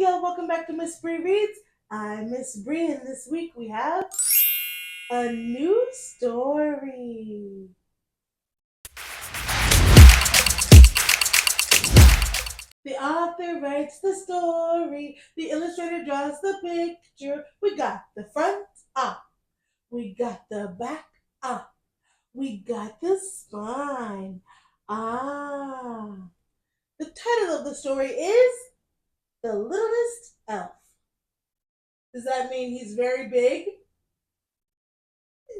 Hey y'all, welcome back to Miss Bree Reads. I'm Miss Bree, and this week we have a new story. The author writes the story, the illustrator draws the picture. We got the front, we got the back, we got the spine, The title of the story is The Littlest Elf. Does that mean he's very big?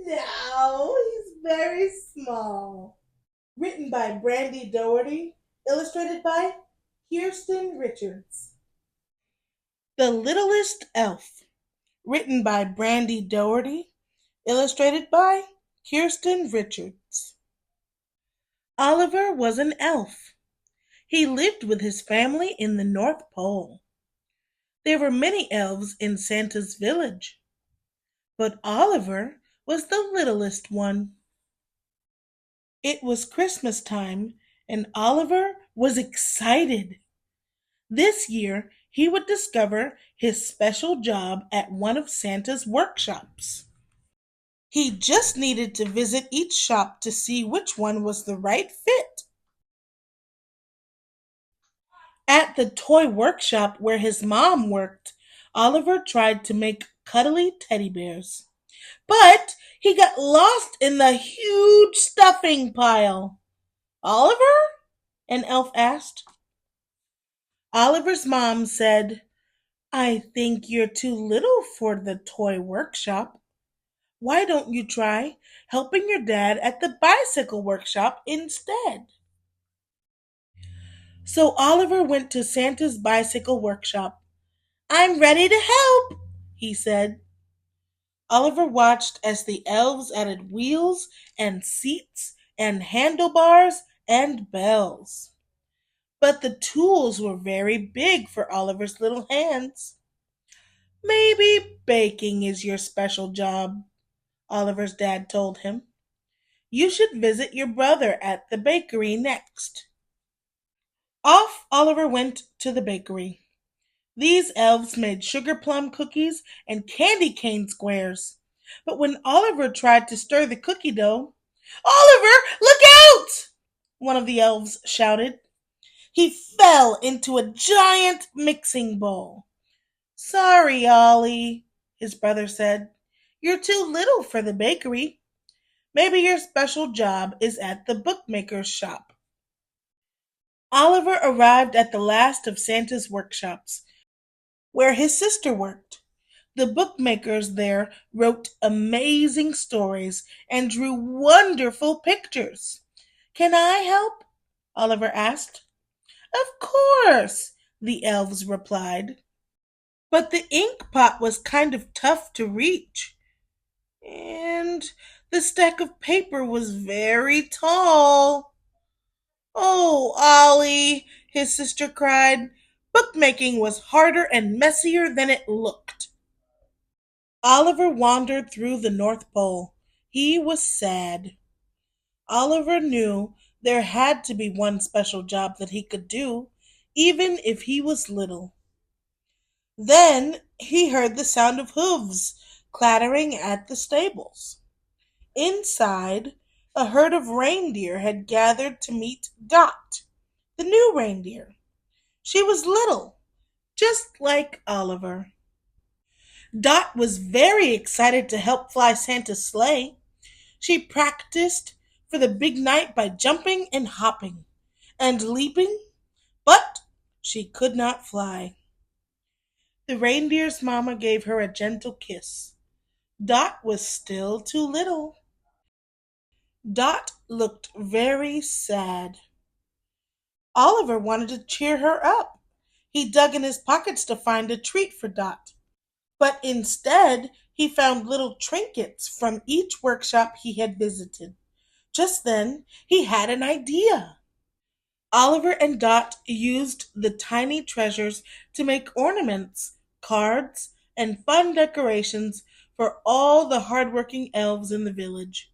No, he's very small. Written by Brandy Doherty, illustrated by Kirsten Richards. The Littlest Elf. Written by Brandy Doherty, illustrated by Kirsten Richards. Oliver was an elf. He lived with his family in the North Pole. There were many elves in Santa's village, but Oliver was the littlest one. It was Christmas time, and Oliver was excited. This year, he would discover his special job at one of Santa's workshops. He just needed to visit each shop to see which one was the right fit. At the toy workshop where his mom worked, Oliver tried to make cuddly teddy bears. But he got lost in the huge stuffing pile. "Oliver?" an elf asked. Oliver's mom said, "I think you're too little for the toy workshop. Why don't you try helping your dad at the bicycle workshop instead?" So Oliver went to Santa's bicycle workshop. "I'm ready to help," he said. Oliver watched as the elves added wheels and seats and handlebars and bells. But the tools were very big for Oliver's little hands. "Maybe baking is your special job," Oliver's dad told him. "You should visit your brother at the bakery next." Off Oliver went to the bakery. These elves made sugar plum cookies and candy cane squares. But when Oliver tried to stir the cookie dough, "Oliver, look out!" one of the elves shouted. He fell into a giant mixing bowl. "Sorry, Ollie," his brother said. "You're too little for the bakery. Maybe your special job is at the bookmaker's shop." Oliver arrived at the last of Santa's workshops, where his sister worked. The bookmakers there wrote amazing stories and drew wonderful pictures. "Can I help?" Oliver asked. "Of course," the elves replied. But the ink pot was kind of tough to reach, and the stack of paper was very tall. "Oh, Ollie," his sister cried. "Bookmaking was harder and messier than it looked." Oliver wandered through the North Pole. He was sad. Oliver knew there had to be one special job that he could do, even if he was little. Then he heard the sound of hooves clattering at the stables. Inside, a herd of reindeer had gathered to meet Dot, the new reindeer. She was little, just like Oliver. Dot was very excited to help fly Santa's sleigh. She practiced for the big night by jumping and hopping and leaping, but she could not fly. The reindeer's mama gave her a gentle kiss. Dot was still too little. Dot looked very sad. Oliver wanted to cheer her up. He dug in his pockets to find a treat for Dot. But instead, he found little trinkets from each workshop he had visited. Just then, he had an idea. Oliver and Dot used the tiny treasures to make ornaments, cards, and fun decorations for all the hardworking elves in the village.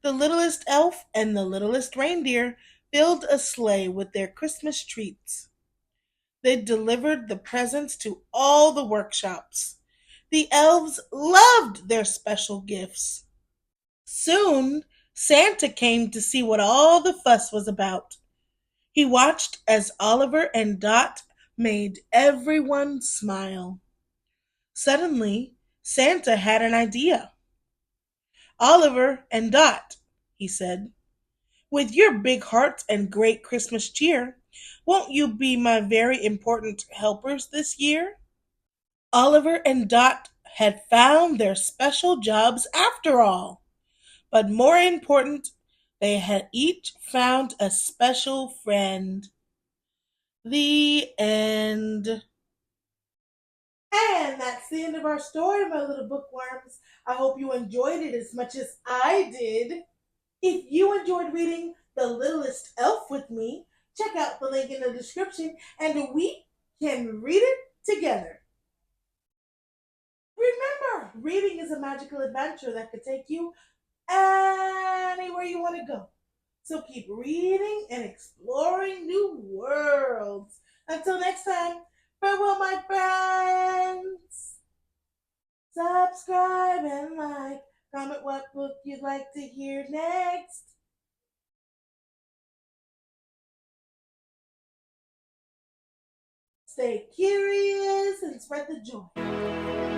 The littlest elf and the littlest reindeer filled a sleigh with their Christmas treats. They delivered the presents to all the workshops. The elves loved their special gifts. Soon, Santa came to see what all the fuss was about. He watched as Oliver and Dot made everyone smile. Suddenly, Santa had an idea. "Oliver and Dot," he said, "with your big hearts and great Christmas cheer, won't you be my very important helpers this year?" Oliver and Dot had found their special jobs after all. But more important, they had each found a special friend. The end. And that's the end of our story, my little bookworms. I hope you enjoyed it as much as I did. If you enjoyed reading The Littlest Elf with me, check out the link in the description and we can read it together. Remember, reading is a magical adventure that could take you anywhere you want to go. So keep reading and exploring new worlds. Until next time, farewell, my friends. Subscribe and like. Comment what book you'd like to hear next. Stay curious and spread the joy.